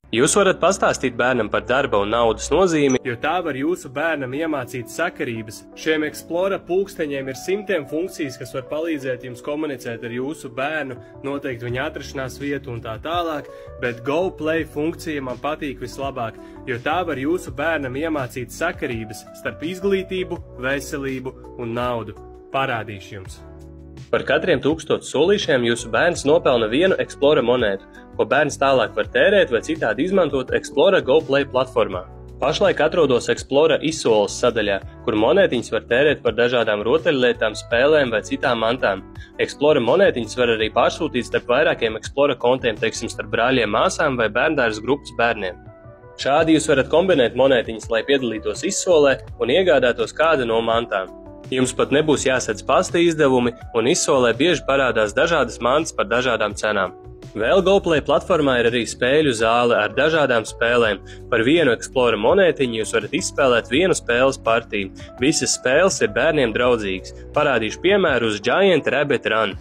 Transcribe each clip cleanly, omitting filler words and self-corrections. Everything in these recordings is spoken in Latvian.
Jūs varat pastāstīt bērnam par darba un naudas nozīmi, jo tā var jūsu bērnam iemācīt sakarības. Šiem Explora pulksteņiem ir simtiem funkcijas, kas var palīdzēt jums komunicēt ar jūsu bērnu, noteikt viņa atrašanās vietu un tā tālāk, bet GoPlay funkcija man patīk vislabāk, jo tā var jūsu bērnam iemācīt sakarības starp izglītību, veselību un naudu. Parādīšu jums. Par katriem 1000 solīšiem jūsu bērns nopelna vienu Explora monētu, ko bērns tālāk var tērēt vai citādi izmantot Explora GoPlay platformā. Pašlaik atrodos Explora izsoles sadaļā, kur monētiņas var tērēt par dažādām rotaļlietām, spēlēm vai citām mantām. Explora monētiņas var arī pārsūtīt starp vairākiem Explora kontiem, teiksim, starp brāļiem, māsām vai bērndārzas grupas bērniem. Šādi jūs varat kombinēt monētiņas, lai piedalītos izsolē un iegādātos kādu no mantām. Jums pat nebūs jāsadz pasta izdevumi, un izsolē bieži parādās dažādas mantas par dažādām cenām. Vēl GoPlay platformā ir arī spēļu zāle ar dažādām spēlēm. Par vienu Explora monētiņu jūs varat izspēlēt vienu spēles partiju. Visas spēles ir bērniem draudzīgas. Parādīšu piemēru uz Giant Rabbit Run.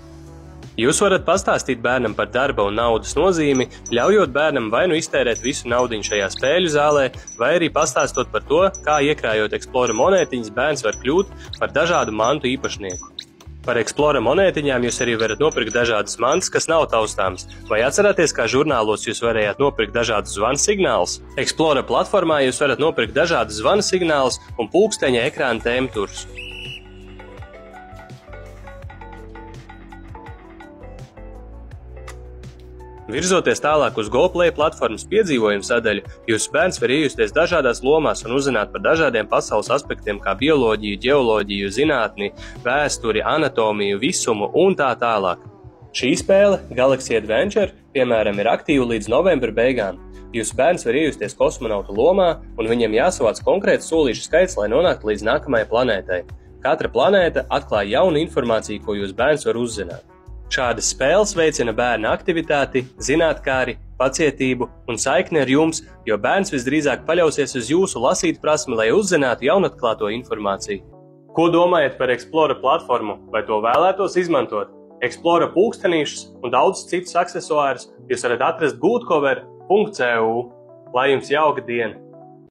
Jūs varat pastāstīt bērnam par darba un naudas nozīmi, ļaujot bērnam vai nu iztērēt visu naudiņu šajā spēļu zālē, vai arī pastāstot par to, kā iekrājot Explora monētiņas bērns var kļūt par dažādu mantu īpašnieku. Par Explora monētiņām jūs arī varat nopirkt dažādas mantas, kas nav taustāmas. Vai atcerāties, kā žurnālos jūs varējāt nopirkt dažādus zvanu signālus? Explora platformā jūs varat nopirkt dažādus zvanu signālus un pulksteņa ekrāna tēmturus. Virzoties tālāk uz GoPlay platformas piedzīvojumu sadaļu, jūsu bērns var iejusties dažādās lomās un uzzināt par dažādiem pasaules aspektiem kā bioloģiju, ģeoloģiju, zinātni, vēsturi, anatomiju, visumu un tā tālāk. Šī spēle, Galaxy Adventure, piemēram, ir aktīva līdz novembra beigām. Jūsu bērns var iejusties kosmonauta lomā un viņam jāsavāc konkrēts solīšu skaits, lai nonāktu līdz nākamajai planētai. Katra planēta atklāja jaunu informāciju, ko jūsu bērns var uzzināt. Šādas spēles veicina bērna aktivitāti, zinātkāri, pacietību un saikni ar jums, jo bērns visdrīzāk paļausies uz jūsu lasīt prasmi, lai uzzinātu jaunatklāto informāciju. Ko domājat par Explora platformu? Vai to vēlētos izmantot? Explora pulkstenīšus un daudz citus aksesuārus jūs varat atrast goodcover.eu. Lai jums jauka diena!